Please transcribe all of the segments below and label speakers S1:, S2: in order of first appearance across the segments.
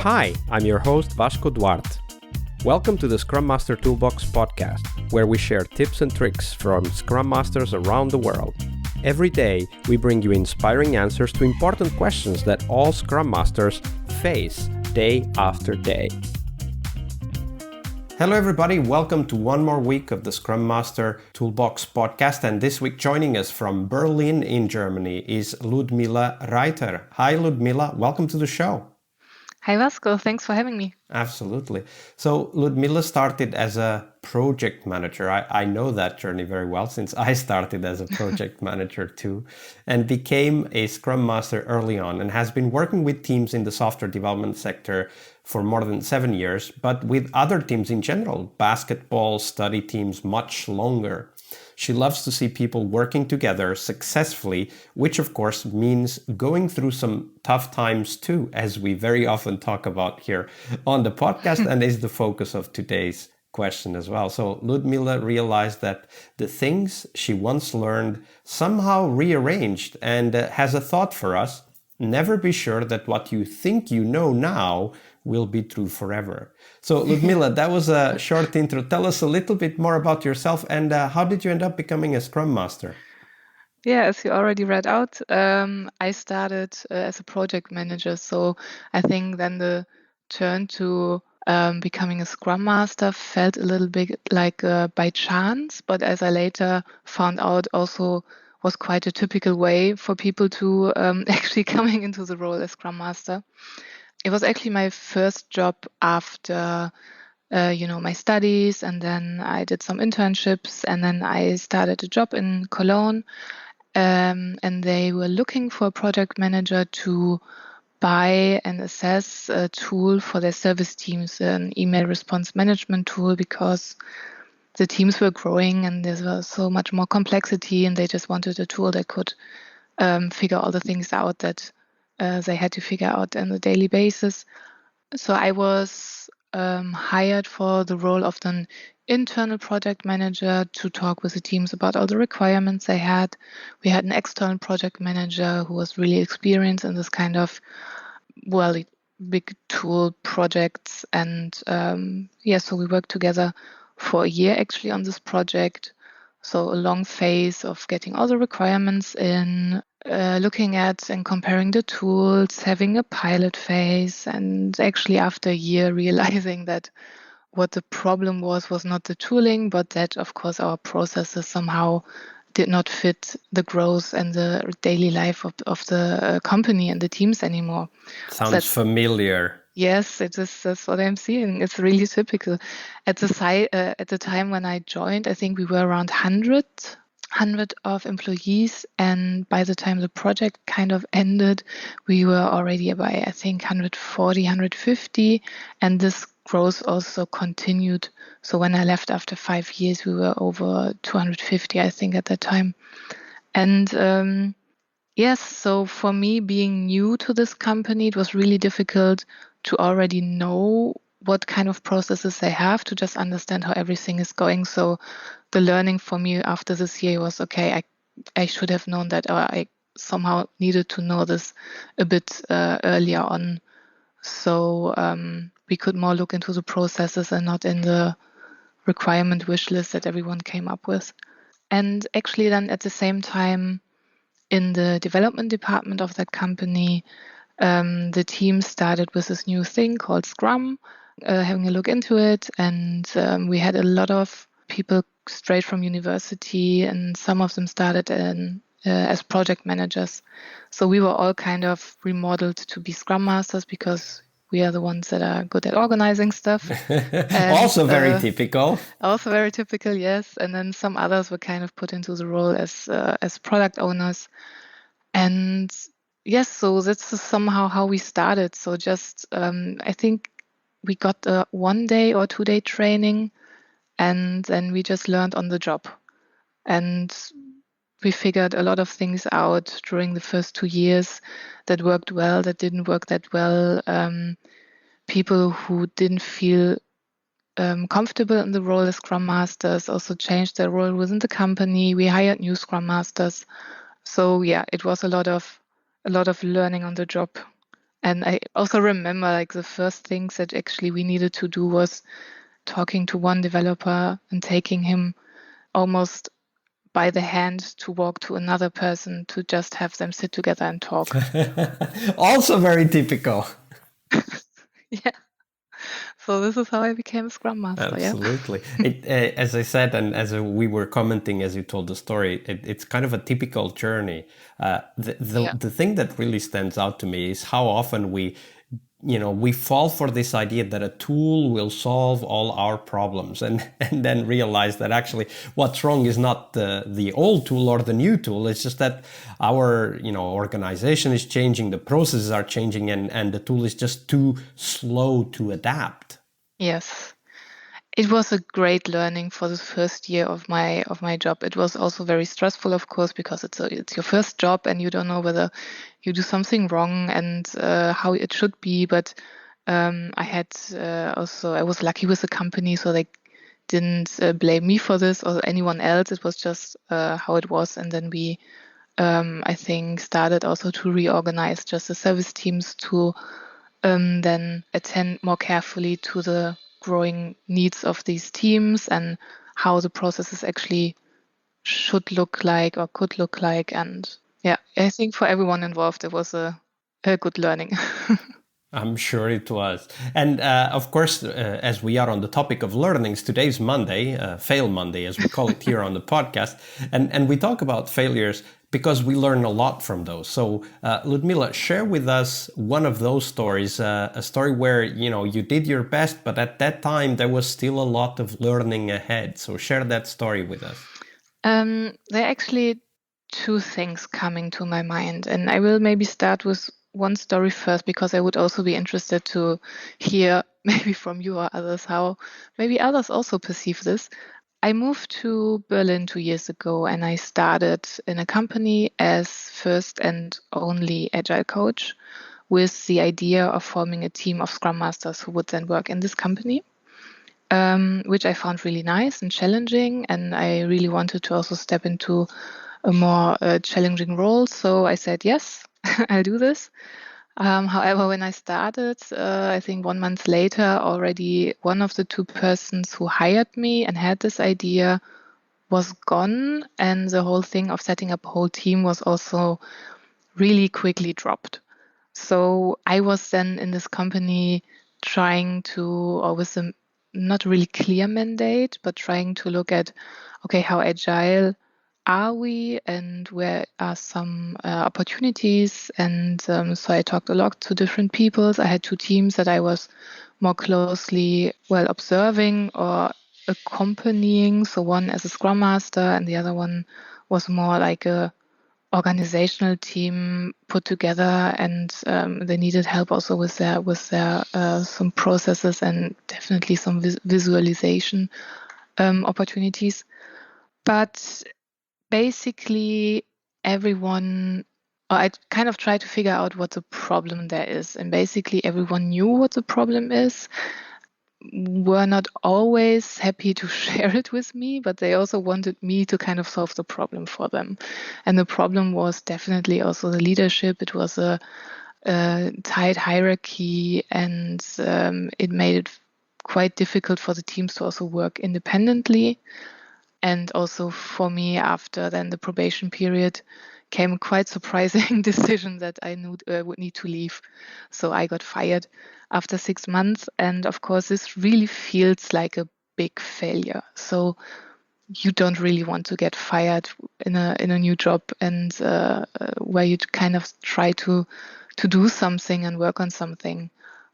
S1: Hi, I'm your host Vasco Duarte. Welcome to the Scrum Master Toolbox podcast, where we share tips and tricks from Scrum Masters around the world. Every day, we bring you inspiring answers to important questions that all Scrum Masters face day after day. Hello everybody, welcome to one more week of the Scrum Master Toolbox podcast, and this week joining us from Berlin in Germany is Ludmila Reyter. Hi Ludmila, welcome to the show.
S2: Hi Vasco, thanks for having me.
S1: Absolutely. So Ludmila started as a project manager. I know that journey very well since I started as a project manager too, and became a Scrum Master early on and has been working with teams in the software development sector for more than 7 years, but with other teams in general, basketball, study teams, much longer. She loves to see people working together successfully, which of course means going through some tough times too, as we very often talk about here on the podcast and is the focus of today's question as well. So Ludmila realized that the things she once learned somehow rearranged and has a thought for us. Never be sure that what you think you know now will be true forever. So Ludmila, that was a short intro. Tell us a little bit more about yourself and how did you end up becoming a Scrum Master?
S2: Yeah, as you already read out, I started as a project manager. So I think then the turn to becoming a Scrum Master felt a little bit like by chance, but as I later found out also was quite a typical way for people to actually coming into the role as Scrum Master. It was actually my first job after my studies, and then I did some internships, and then I started a job in Cologne, and they were looking for a project manager to buy and assess a tool for their service teams, an email response management tool, because the teams were growing and there was so much more complexity, and they just wanted a tool that could figure all the things out that they had to figure out on a daily basis. So I was hired for the role of an internal project manager to talk with the teams about all the requirements they had. We had an external project manager who was really experienced in this kind of, big tool projects. And so we worked together for a year actually on this project. So a long phase of getting all the requirements in, looking at and comparing the tools, having a pilot phase, and actually after a year realizing that what the problem was not the tooling, but that of course our processes somehow did not fit the growth and the daily life of the company and the teams anymore.
S1: Sounds familiar.
S2: Yes, it is. That's what I'm seeing. It's really typical. At the time when I joined, I think we were around 100 of employees, and by the time the project kind of ended, we were already by, I think, 140, 150, and this growth also continued. So when I left after 5 years, we were over 250, I think, at that time. And yes, so for me, being new to this company, it was really difficult to already know what kind of processes they have, to just understand how everything is going. So the learning for me after this year was, okay, I should have known that, or I somehow needed to know this a bit earlier on. So we could more look into the processes and not in the requirement wish list that everyone came up with. And actually then at the same time, in the development department of that company, the team started with this new thing called Scrum, having a look into it. And we had a lot of people straight from university, and some of them started as project managers. So we were all kind of remodeled to be Scrum Masters because we are the ones that are good at organizing stuff.
S1: And, also very typical.
S2: Also very typical, yes. And then some others were kind of put into the role as product owners. And yes, so that's somehow how we started. So just, I think we got a 1 day or 2 day training, and then we just learned on the job. And we figured a lot of things out during the first 2 years that worked well, that didn't work that well. People who didn't feel comfortable in the role as Scrum Masters also changed their role within the company. We hired new Scrum Masters. So yeah, it was a lot of learning on the job And I also remember like the first things that actually we needed to do was talking to one developer and taking him almost by the hand to walk to another person to just have them sit together and talk.
S1: Also very typical.
S2: Yeah. So this is how I became a Scrum Master. Yeah.
S1: Absolutely. As I said, and as we were commenting as you told the story, it's kind of a typical journey.
S2: Yeah.
S1: The thing that really stands out to me is how often we fall for this idea that a tool will solve all our problems, and then realize that actually what's wrong is not the old tool or the new tool. It's just that our organization is changing, the processes are changing, and the tool is just too slow to adapt.
S2: Yes. It was a great learning for the first year of my job. It was also very stressful, of course, because it's your first job and you don't know whether you do something wrong and how it should be. But I had I was lucky with the company, so they didn't blame me for this or anyone else. It was just how it was, and then we I think started also to reorganize just the service teams to then attend more carefully to the growing needs of these teams and how the processes actually should look like or could look like. And yeah, I think for everyone involved, it was a good learning.
S1: I'm sure it was. And of course, as we are on the topic of learnings, today's Monday, Fail Monday, as we call it here on the podcast. And we talk about failures because we learn a lot from those. So, Ludmila, share with us one of those stories, a story where, you did your best, but at that time there was still a lot of learning ahead. So share that story with us.
S2: There are actually two things coming to my mind, and I will maybe start with one story first because I would also be interested to hear maybe from you or others how maybe others also perceive this. I moved to Berlin 2 years ago and I started in a company as first and only Agile coach with the idea of forming a team of Scrum Masters who would then work in this company, which I found really nice and challenging. And I really wanted to also step into a more challenging role. So I said, yes, I'll do this. However, when I started, I think 1 month later, already one of the two persons who hired me and had this idea was gone. And the whole thing of setting up a whole team was also really quickly dropped. So I was then in this company trying to, or with a not really clear mandate, but trying to look at, okay, how agile are we and where are some opportunities? And so I talked a lot to different people. I had two teams that I was more closely, observing or accompanying. So one as a Scrum Master and the other one was more like a organizational team put together, and they needed help also with their some processes and definitely some visualization opportunities. But basically, everyone, or I kind of tried to figure out what the problem there is, and basically everyone knew what the problem is, were not always happy to share it with me, but they also wanted me to kind of solve the problem for them. And the problem was definitely also the leadership. It was a tight hierarchy, and it made it quite difficult for the teams to also work independently. And also for me, after then the probation period, came a quite surprising decision that I knew would need to leave. So I got fired after 6 months. And of course, this really feels like a big failure. So you don't really want to get fired in a new job, and where you kind of try to do something and work on something.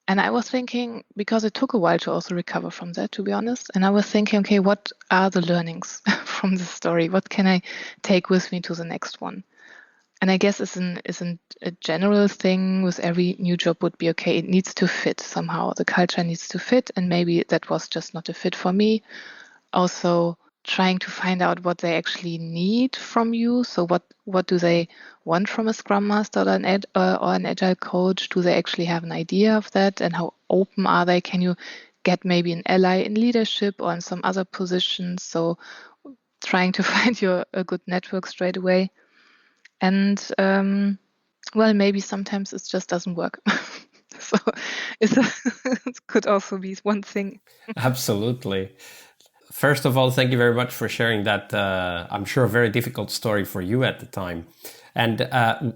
S2: And I was thinking, because it took a while to also recover from that, to be honest. And I was thinking, okay, what are the learnings from this story? What can I take with me to the next one? And I guess isn't a general thing with every new job would be, okay, it needs to fit somehow. The culture needs to fit. And maybe that was just not a fit for me. Also trying to find out what they actually need from you. So what do they want from a Scrum Master or an Agile coach? Do they actually have an idea of that? And how open are they? Can you get maybe an ally in leadership or in some other positions? So trying to find a good network straight away. And maybe sometimes it just doesn't work. So it could also be one thing.
S1: Absolutely. First of all, thank you very much for sharing that. I'm sure a very difficult story for you at the time. And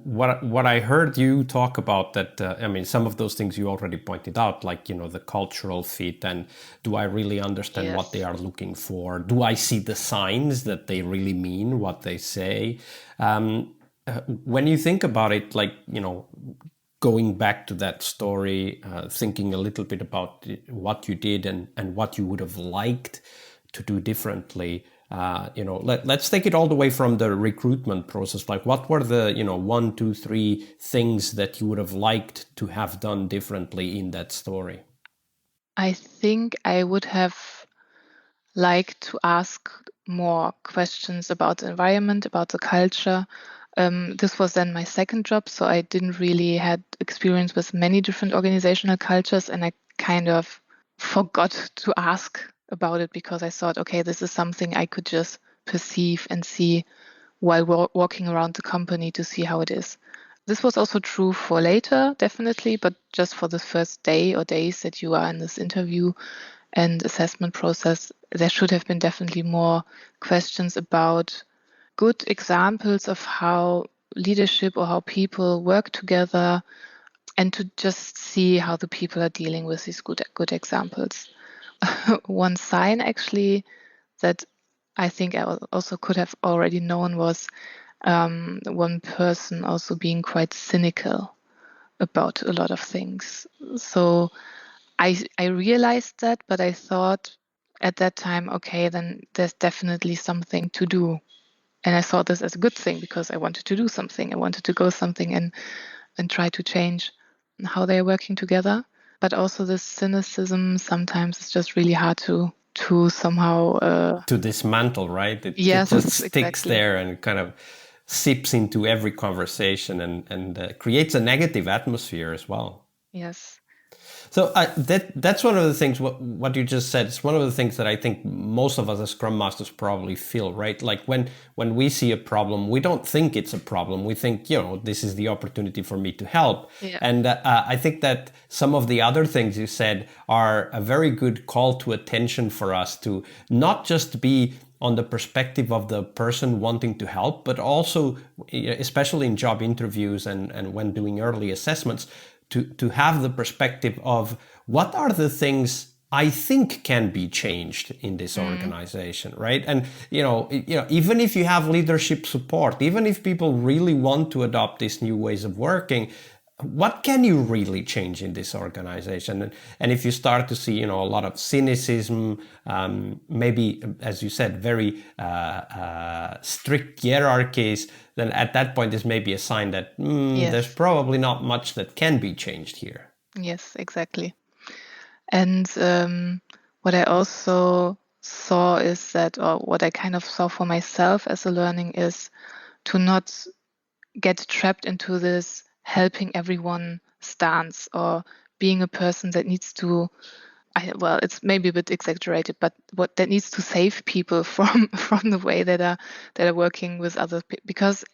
S1: what I heard you talk about that, some of those things you already pointed out, like, the cultural fit, and do I really understand what they are looking for? Do I see the signs that they really mean what they say? When you think about it, like, going back to that story, thinking a little bit about what you did and what you would have liked to do differently. Let's take it all the way from the recruitment process. Like, what were the 1, 2, 3 things that you would have liked to have done differently in that story?
S2: I think I would have liked to ask more questions about the environment, about the culture. This was then my second job, so I didn't really had experience with many different organizational cultures, and I kind of forgot to ask about it because I thought, okay, this is something I could just perceive and see while walking around the company to see how it is. This was also true for later, definitely, but just for the first day or days that you are in this interview and assessment process, there should have been definitely more questions about good examples of how leadership or how people work together, and to just see how the people are dealing with these good examples. One sign actually that I think I also could have already known was one person also being quite cynical about a lot of things. So I realized that, but I thought at that time, okay, then there's definitely something to do. And I saw this as a good thing because I wanted to do something. I wanted to go something and try to change how they're working together. But also this cynicism sometimes is just really hard to somehow
S1: to dismantle, right? It
S2: yes,
S1: just sticks
S2: exactly.
S1: there and kind of seeps into every conversation and creates a negative atmosphere as well.
S2: Yes.
S1: So that's one of the things, what you just said, it's one of the things that I think most of us as Scrum Masters probably feel, right? Like when we see a problem, we don't think it's a problem. We think, this is the opportunity for me to help.
S2: Yeah.
S1: And I think that some of the other things you said are a very good call to attention for us to not just be on the perspective of the person wanting to help, but also, especially in job interviews and when doing early assessments, to have the perspective of what are the things I think can be changed in this organization, right? And even if you have leadership support, even if people really want to adopt these new ways of working, what can you really change in this organization? And if you start to see, a lot of cynicism, maybe, as you said, very strict hierarchies, then at that point, this may be a sign that
S2: Yes.
S1: there's probably not much that can be changed here.
S2: Yes, exactly. And what I also saw is that, or what I kind of saw for myself as a learning, is to not get trapped into this helping everyone stance or being a person that needs to, it's maybe a bit exaggerated, but what that needs to save people from the way that are working with other people, because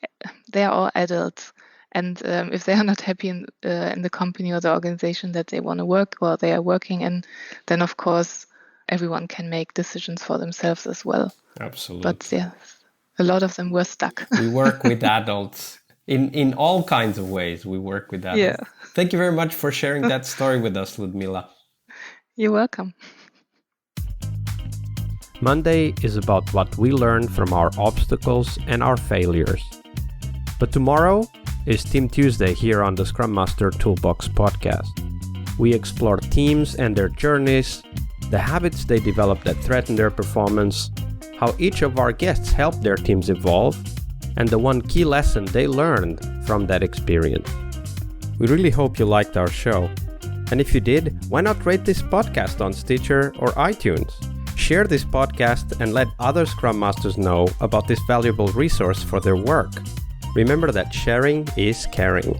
S2: they are all adults. And if they are not happy in the company or the organization that they want to work or they are working in, then of course everyone can make decisions for themselves as well.
S1: Absolutely.
S2: But yes, a lot of them were stuck.
S1: We work with adults in all kinds of ways. We work with adults.
S2: Yeah.
S1: Thank you very much for sharing that story with us, Ludmila.
S2: You're welcome.
S1: Monday is about what we learn from our obstacles and our failures. But tomorrow is Team Tuesday here on the Scrum Master Toolbox podcast. We explore teams and their journeys, the habits they develop that threaten their performance, how each of our guests helped their teams evolve, and the one key lesson they learned from that experience. We really hope you liked our show. And if you did, why not rate this podcast on Stitcher or iTunes? Share this podcast and let other Scrum Masters know about this valuable resource for their work. Remember that sharing is caring.